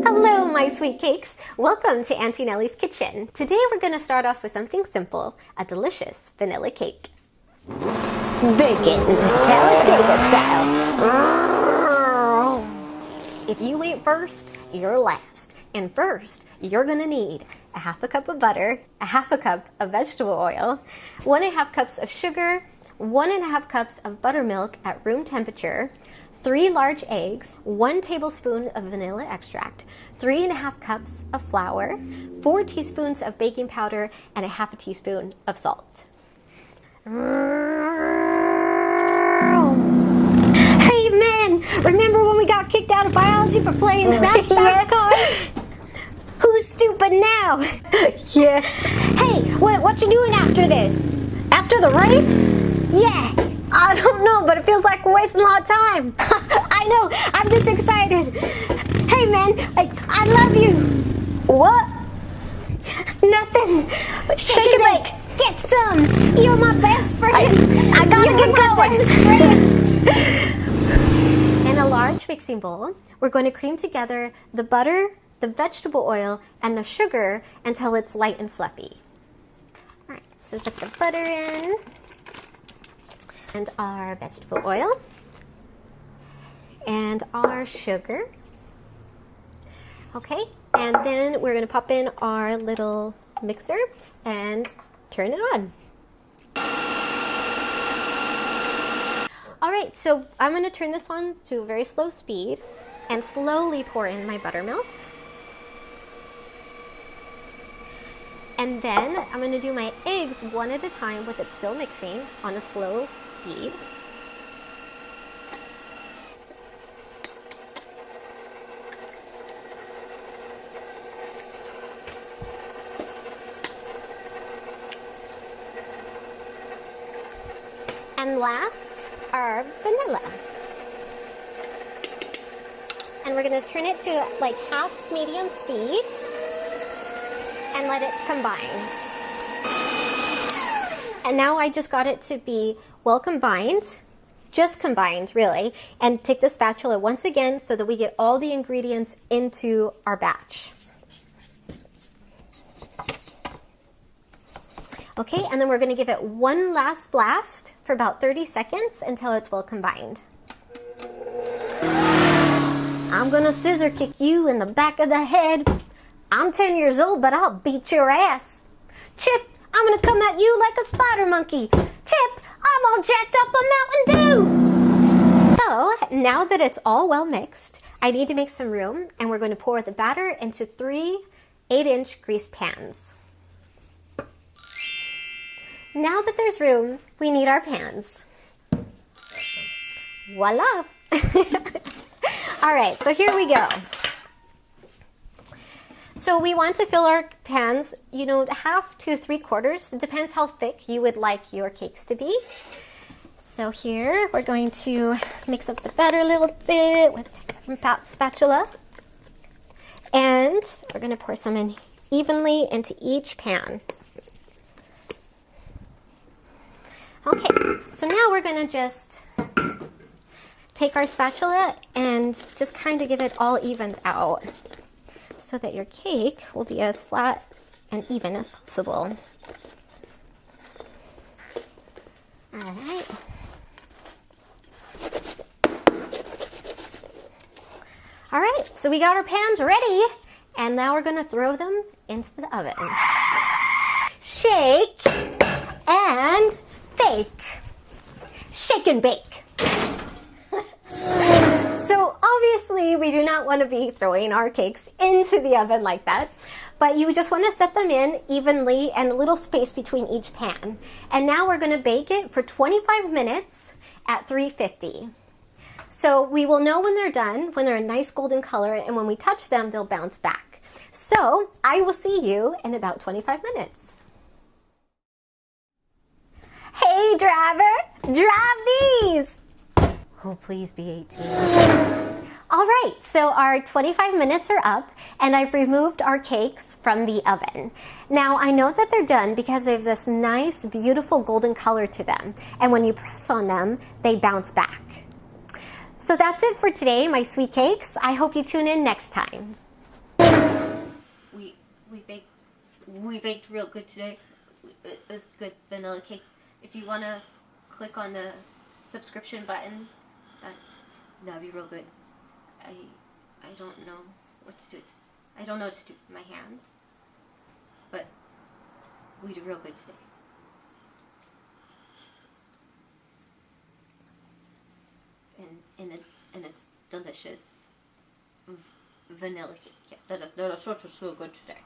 Hello, my sweet cakes. Welcome to Auntie Nellie's kitchen. Today we're going to start off with something simple, a delicious vanilla cake. Bacon, Talladega style. If you ain't first, you're last. And first, you're going to need a half a cup of butter, a half a cup of vegetable oil, 1.5 cups of sugar, 1.5 cups of buttermilk at room temperature, 3 large eggs, 1 tablespoon of vanilla extract, 3.5 cups of flour, 4 teaspoons of baking powder, and 1/2 teaspoon of salt. Hey man, remember when we got kicked out of biology for playing the Matchbox cars? Who's stupid now? Yeah. Hey, what you doing after this? After the race? Yeah. I don't know, but it feels like we're wasting a lot of time. I know, I'm just excited. Hey man, I love you. What? Nothing. Shake and bake. Get some. You're my best friend. I gotta get going. In a large mixing bowl, we're going to cream together the butter, the vegetable oil, and the sugar until it's light and fluffy. All right, so put the butter in. And our vegetable oil, and our sugar. Okay, and then we're going to pop in our little mixer and turn it on. All right, so I'm going to turn this on to a very slow speed and slowly pour in my buttermilk. And then I'm going to do my eggs one at a time with it still mixing on a slow speed. And last, our vanilla. And we're going to turn it to like half medium speed and let it combine. And now I just got it to be well combined, just combined really, and take the spatula once again so that we get all the ingredients into our batch. Okay, and then we're going to give it one last blast for about 30 seconds until it's well combined. I'm going to scissor kick you in the back of the head. I'm 10 years old, but I'll beat your ass. Chip, I'm gonna come at you like a spider monkey. Chip, I'm all jacked up on Mountain Dew. So, now that it's all well mixed, I need to make some room, and we're going to pour the batter into 3 8-inch greased pans. Now that there's room, we need our pans. Voila! All right, so here we go. So we want to fill our pans, 1/2 to 3/4. It depends how thick you would like your cakes to be. So here we're going to mix up the batter a little bit with a spatula. And we're going to pour some in evenly into each pan. Okay, so now we're going to just take our spatula and just kind of get it all evened out, so that your cake will be as flat and even as possible. All right. All right, so we got our pans ready, and now we're gonna throw them into the oven. Shake and bake. Shake and bake. So obviously we do not want to be throwing our cakes into the oven like that, but you just want to set them in evenly and a little space between each pan. And now we're going to bake it for 25 minutes at 350. So we will know when they're done, when they're a nice golden color, and when we touch them, they'll bounce back. So I will see you in about 25 minutes. Hey driver, drive these! Oh, please be 18. All right, so our 25 minutes are up, and I've removed our cakes from the oven. Now, I know that they're done because they have this nice, beautiful golden color to them, and when you press on them, they bounce back. So that's it for today, my sweet cakes. I hope you tune in next time. we baked real good today. It was good vanilla cake. If you want to click on the subscription button, that'd be real good. I don't know what to do with, I don't know what to do with my hands, but we did real good today. And it's delicious vanilla cake. Yeah, that is so good today.